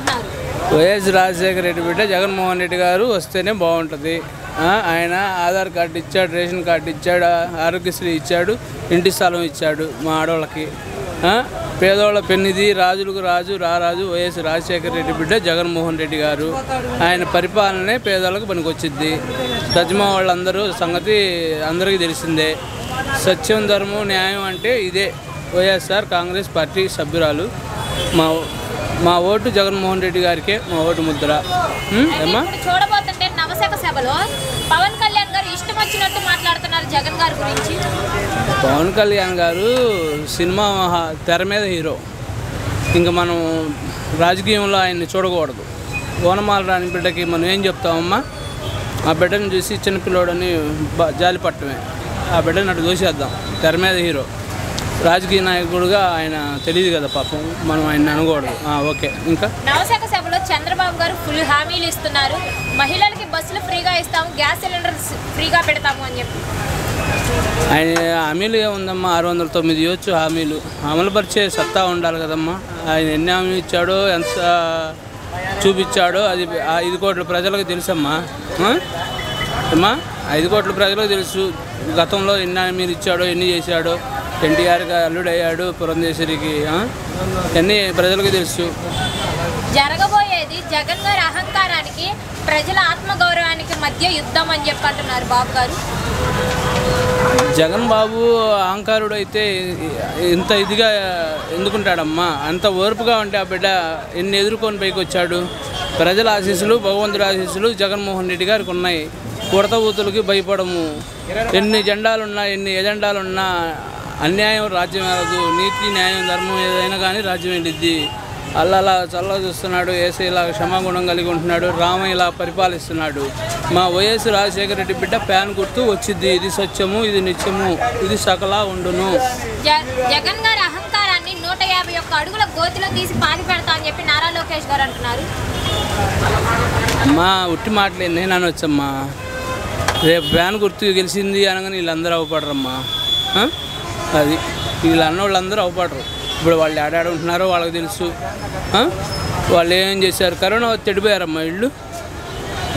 అంటున్నారు. వైఎస్ రాజశేఖర రెడ్డి బిడ్డ జగన్మోహన్ రెడ్డి గారు వస్తేనే బాగుంటుంది. ఆయన ఆధార్ కార్డు ఇచ్చాడు, రేషన్ కార్డు ఇచ్చాడు, ఆరోగ్యశ్రీ ఇచ్చాడు, ఇంటి స్థలం ఇచ్చాడు మా ఆడవాళ్ళకి. పేదవాళ్ళ పెన్నిది, రాజులకు రాజు రారాజు వైఎస్ రాజశేఖర రెడ్డి బిడ్డ జగన్మోహన్ రెడ్డి గారు. ఆయన పరిపాలనే పేదవాళ్ళకు పనికొచ్చిద్ది. తజ్మా వాళ్ళందరూ సంగతి అందరికీ తెలిసిందే. సత్యం, ధర్మం, న్యాయం అంటే ఇదే. వైఎస్ఆర్ కాంగ్రెస్ పార్టీ సభ్యురాలు. మా ఓటు జగన్మోహన్ రెడ్డి గారికే మా ఓటు ముద్ర. చూడబోతుంటే నవశక సభలో పవన్ కళ్యాణ్ గారు ఇష్టం వచ్చినట్టు మాట్లాడుతున్నారు జగన్ గారి గురించి. పవన్ కళ్యాణ్ గారు సినిమా తెర మీద హీరో. ఇంకా మనం రాజకీయంలో ఆయన్ని చూడకూడదు. ఓనమాల రాని బిడ్డకి మనం ఏం చెప్తామమ్మా? ఆ బిడ్డను చూసి చిన్నపిల్లోడని జాలి పట్టమే. ఆ బిడ్డని అటు చూసేద్దాం. తెర మీద హీరో, రాజకీయ నాయకుడుగా ఆయన తెలియదు కదా పాపం, మనం ఆయన అనకూడదు. ఓకే. ఇంకా నవశాఖ సభలో చంద్రబాబు గారు ఫుల్ హామీలు ఇస్తున్నారు. మహిళలకి బస్సులు ఫ్రీగా ఇస్తాము, గ్యాస్ సిలిండర్ ఫ్రీగా పెడతాము అని చెప్పి. ఆయన హామీలు ఏముందమ్మా? 609 ఇవ్వచ్చు హామీలు. అమలుపరిచే సత్తా ఉండాలి కదమ్మా. ఆయన ఎన్ని హామీలు ఇచ్చాడో, ఎంత చూపించాడో అది 5 కోట్ల ప్రజలకు తెలుసమ్మా. అమ్మా 5 కోట్ల ప్రజలకు తెలుసు గతంలో ఎన్ని హామీలు ఇచ్చాడో, ఎన్ని చేశాడో. ఎన్టీఆర్గా అల్లుడయ్యాడు పురంధేశ్వరికి. అన్నీ ప్రజలకు తెలుసు. జరగబోయేది జగన్ గారి అహంకారానికి, ప్రజల ఆత్మగౌరవానికి మధ్య యుద్ధం అని చెప్పి అంటున్నారు బాబు గారు. జగన్ బాబు అహంకారుడు అయితే ఇంత ఇదిగా ఎందుకుంటాడమ్మా? అంత ఓర్పుగా ఉంటే ఆ బిడ్డ ఎన్ని ఎదుర్కొని పైకి వచ్చాడు. ప్రజల ఆశీస్సులు, భగవంతుడి ఆశీస్సులు జగన్మోహన్ రెడ్డి గారికి ఉన్నాయి. కుడత ఊతులకి భయపడము. ఎన్ని జెండాలున్నా, ఎన్ని ఎజెండాలున్నా అన్యాయం రాజ్యం వెళ్ళదు. నీతి, న్యాయం, ధర్మం ఏదైనా కానీ రాజ్యం వెళ్ళిద్ది. అల్లా చల్ల చూస్తున్నాడు. ఏసీలా క్షమాగుణం కలిగి ఉంటున్నాడు. రామయ్యలా పరిపాలిస్తున్నాడు. మా వైఎస్ రాజశేఖర రెడ్డి బిడ్డ ప్యాన్ గుర్తు వచ్చిద్ది. ఇది సత్యము, ఇది నిత్యము, ఇది సకలా ఉండును. జగన్ గారి అహంకారాన్ని 151 అడుగుల గోతిలో తీసి పాతి పెడతా అని చెప్పి నారా లోకేష్ గారు అంటున్నారు. అమ్మా ఉట్టి మాటలే నేను అనొచ్చమ్మా. రేపు ప్యాన్ గుర్తు గెలిచింది అనగానే వీళ్ళందరూ అవపడరమ్మా. అది వీళ్ళు అన్నోళ్ళందరూ అవపడరు. ఇప్పుడు వాళ్ళు ఏడాడ ఉంటున్నారో వాళ్ళకి తెలుసు. వాళ్ళు ఏం చేశారు? కరోనా తెడిపోయారమ్మా వీళ్ళు.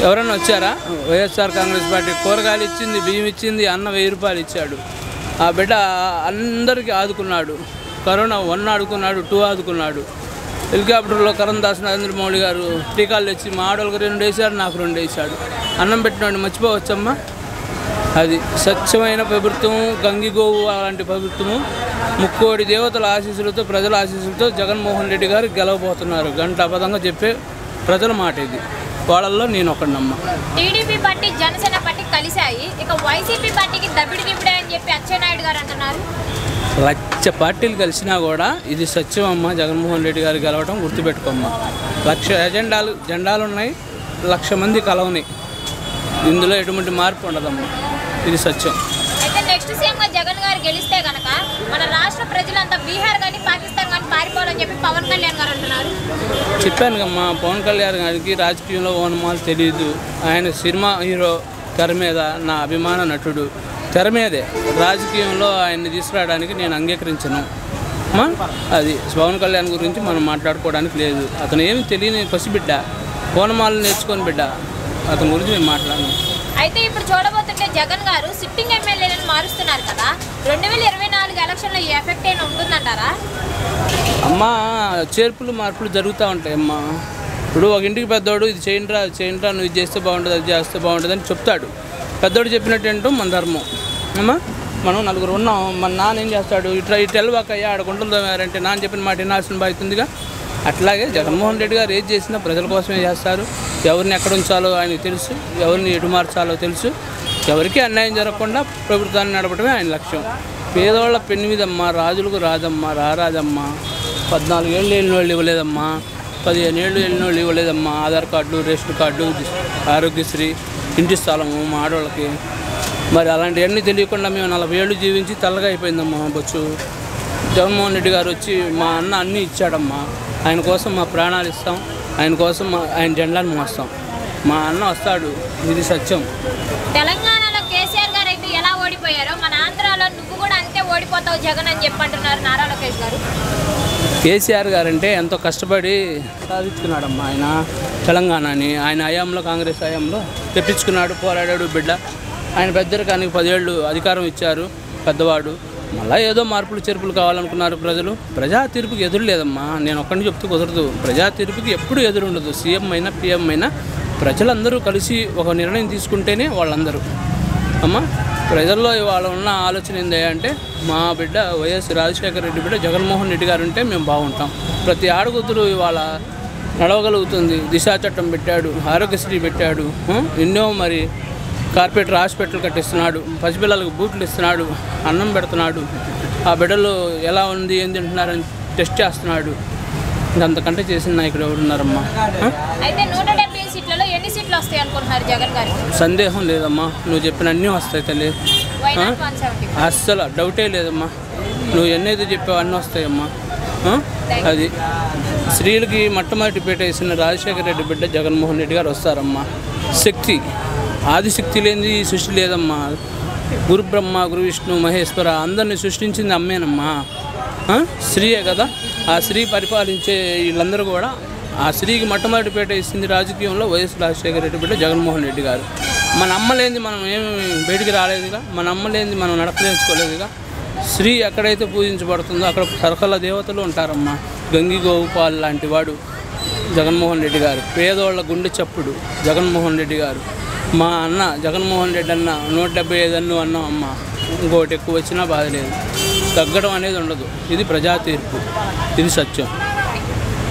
ఎవరైనా వచ్చారా? వైఎస్ఆర్ కాంగ్రెస్ పార్టీ కూరగాయలు ఇచ్చింది, బియ్యం ఇచ్చింది, అన్న 1000 రూపాయలు ఇచ్చాడు. ఆ బిడ్డ అందరికీ ఆదుకున్నాడు. కరోనా 1 ఆదుకున్నాడు, 2 ఆదుకున్నాడు. హెలికాప్టర్లో కరణదాస్ నరేంద్ర మోడీ గారు టీకాలు తెచ్చి మా ఆడోళ్ళకి 2 వేశారు, నాకు 2 వేశాడు. అన్నం పెట్టినోడిని మర్చిపోవచ్చమ్మా? అది స్వచ్ఛమైన ప్రభుత్వం, గంగిగోవు అలాంటి ప్రభుత్వము. ముక్కోడి దేవతల ఆశీస్సులతో, ప్రజల ఆశీస్సులతో జగన్మోహన్ రెడ్డి గారు గెలవబోతున్నారు. గంటాపదంగా చెప్పే ప్రజల మాట ఇది. వాళ్ళల్లో నేను ఒకడినమ్మా. టీడీపీ పార్టీ, జనసేన పార్టీ కలిశాయి. ఇక వైసీపీ పార్టీకి దబిడి దిబిడే అని చెప్పి అచ్చెన్నాయుడు గారు అంటున్నారు. లక్ష పార్టీలు కలిసినా కూడా ఇది సత్యం అమ్మ. జగన్మోహన్ రెడ్డి గారు గెలవటం గుర్తుపెట్టుకోమ్మా. 1,00,000 జెండాలు ఉన్నాయి, 1,00,000 మంది కలవని. ఇందులో ఎటువంటి మార్పు ఉండదమ్మా. ఇది సత్యం. అయితే నెక్స్ట్ సీఎంగా జగన్ గారు గెలిస్తే కనుక మన రాష్ట్ర ప్రజలంతా బీహార్ కానీ పాకిస్తాన్ కానీ పారిపోవాలని చెప్పి పవన్ కళ్యాణ్ గారు అంటున్నారు. చెప్పాను కమ్మా, పవన్ కళ్యాణ్ గారికి రాజకీయంలో ఓనమాలు తెలియదు. ఆయన సినిమా హీరో, తెర మీద నా అభిమాన నటుడు. తెర మీదే రాజకీయంలో ఆయన్ని తీసుకురావడానికి నేను అంగీకరించను. అది పవన్ కళ్యాణ్ గురించి మనం మాట్లాడుకోవడానికి లేదు. అతను ఏమి తెలియని పసిబిడ్డ, ఓనమాలు నేర్చుకొని బిడ్డ. అతని గురించి నేను మాట్లాడను. అయితే ఇప్పుడు చూడబోతుంటే జగన్ గారు సిట్టింగ్ ఎమ్మెల్యేలను మారుస్తున్నారు కదా. 2024 ఎలక్షన్లో ఈ ఎఫెక్ట్ ఏమైనా ఉంటుందంటారా? అమ్మా చేర్పులు మార్పులు జరుగుతూ ఉంటాయమ్మా. ఇప్పుడు ఒక ఇంటికి పెద్దోడు ఇది చేయండిరా నువ్వు ఇది చేస్తే బాగుంటుంది, అది చేస్తే బాగుంటుంది అని చెప్తాడు. పెద్దోడు చెప్పినట్టు ఏంటో మన ధర్మం అమ్మా. మనం 4 ఉన్నాం. మన నాన్న ఏం చేస్తాడు? ఇటు వెళ్ళవాకయ్యా ఆడ గుంటలు తోమారంటే నాన్న చెప్పిన మాట వినాల్సిన బాధ్యతుందిగా. అట్లాగే జగన్మోహన్ రెడ్డి గారు ఏది చేసినా ప్రజల కోసమే చేస్తారు. ఎవరిని ఎక్కడ ఉంచాలో ఆయనకు తెలుసు, ఎవరిని ఎటు మార్చాలో తెలుసు. ఎవరికి అన్యాయం జరగకుండా ప్రభుత్వాన్ని నడపడమే ఆయన లక్ష్యం. పేదవాళ్ళ పెన్ను మీదమ్మా, రాజులకు రాదమ్మా, రారాజమ్మా. 14 ఏళ్ళు వెళ్ళిన వాళ్ళు ఇవ్వలేదమ్మా, 15 ఏళ్ళు వెళ్ళిన వాళ్ళు ఇవ్వలేదమ్మా. Aadhaar card, ration card, Aarogyasri, ఇంటి స్థలము మా ఆడవాళ్ళకి. మరి అలాంటివన్నీ తెలియకుండా మేము 40 ఏళ్ళు జీవించి తెల్లగా అయిపోయిందమ్మా బొచ్చు. జగన్మోహన్ రెడ్డి గారు వచ్చి మా అన్న అన్నీ ఇచ్చాడమ్మా. ఆయన కోసం మా ప్రాణాలు ఇస్తాం, ఆయన కోసం ఆయన జెండాను మోస్తాం. మా అన్న వస్తాడు, ఇది సత్యం. తెలంగాణలో కేసీఆర్ గారు అయితే ఎలా ఓడిపోయారో మన ఆంధ్రాలో నువ్వు కూడా అంతే ఓడిపోతావు జగన్ అని చెప్పంటున్నారు నారా లోకేష్ గారు. కేసీఆర్ గారంటే ఎంతో కష్టపడి సాధించుకున్నాడమ్మా ఆయన తెలంగాణని. ఆయన హయాంలో, కాంగ్రెస్ హయాంలో తెప్పించుకున్నాడు, పోరాడాడు బిడ్డ. ఆయన పెద్దరికానికి 10 ఏళ్ళు అధికారం ఇచ్చారు, పెద్దవాడు. మళ్ళీ ఏదో మార్పులు చేర్పులు కావాలనుకున్నారు ప్రజలు. ప్రజా తీర్పుకి ఎదురు లేదమ్మా, నేను ఒక్కడిని చెప్తూ కుదరదు. ప్రజా తీర్పుకి ఎప్పుడు ఎదురు ఉండదు. సీఎం అయినా పిఎం అయినా ప్రజలందరూ కలిసి ఒక నిర్ణయం తీసుకుంటేనే వాళ్ళందరూ. అమ్మ, ప్రజల్లో ఇవాళ ఉన్న ఆలోచన ఏంటంటే మా బిడ్డ వైఎస్ రాజశేఖర రెడ్డి బిడ్డ జగన్మోహన్ రెడ్డి గారు ఉంటే మేము బాగుంటాం. ప్రతి ఆడగుతురు ఇవాళ నడవగలుగుతుంది. దిశా చట్టం పెట్టాడు, ఆరోగ్యశ్రీ పెట్టాడు, ఎన్నో మరి కార్పొరేటర్ హాస్పిటల్ కట్టిస్తున్నాడు, పసిపిల్లలకు బూట్లు ఇస్తున్నాడు, అన్నం పెడుతున్నాడు, ఆ బిడ్డలు ఎలా ఉంది ఏం తింటున్నారని టెస్ట్ చేస్తున్నాడు. అంతకంటే చేసిన నాయకుడు ఎవరున్నారమ్మా? అయితే 170 సీట్లలో ఎన్ని సీట్లు వస్తాయి అనుకుంటున్నారు జగన్ గారు? సందేహం లేదమ్మా, నువ్వు చెప్పిన అన్నీ వస్తాయి తల్లి. అస్సలు డౌటే లేదమ్మా, నువ్వు ఎన్నైతే చెప్పావు అన్నీ వస్తాయమ్మా. అది స్త్రీలకి మొట్టమొదటి పీట వేసిన రాజశేఖర రెడ్డి బిడ్డ జగన్మోహన్ రెడ్డి గారు వస్తారమ్మా. శక్తి, ఆదిశక్తి లేనిది సృష్టి లేదమ్మా. గురు బ్రహ్మ, గురు విష్ణు, మహేశ్వర అందరినీ సృష్టించింది అమ్మేనమ్మా. స్త్రీయే కదా. ఆ స్త్రీ పరిపాలించే వీళ్ళందరూ కూడా ఆ స్త్రీకి మొట్టమొదటి పీట ఇచ్చింది రాజకీయంలో వైఎస్ రాజశేఖర రెడ్డి బిడ్డ జగన్మోహన్ రెడ్డి గారు. మన అమ్మలేంది మనం ఏమి బయటికి రాలేదుగా, మన అమ్మలేంది మనం నడపలేసుకోలేదుగా. స్త్రీ ఎక్కడైతే పూజించబడుతుందో అక్కడ సరకల దేవతలు ఉంటారమ్మా. గంగి గోపాల్ లాంటి వాడు జగన్మోహన్ రెడ్డి గారు. పేదోళ్ళ గుండె చప్పుడు జగన్మోహన్ రెడ్డి గారు. మా అన్న జగన్మోహన్ రెడ్డి అన్న 175 అన్ను అన్నాం అమ్మ. ఇంకోటి ఎక్కువ వచ్చినా బాధ లేదు, తగ్గడం అనేది ఉండదు. ఇది ప్రజా తీర్పు, ఇది సత్యం.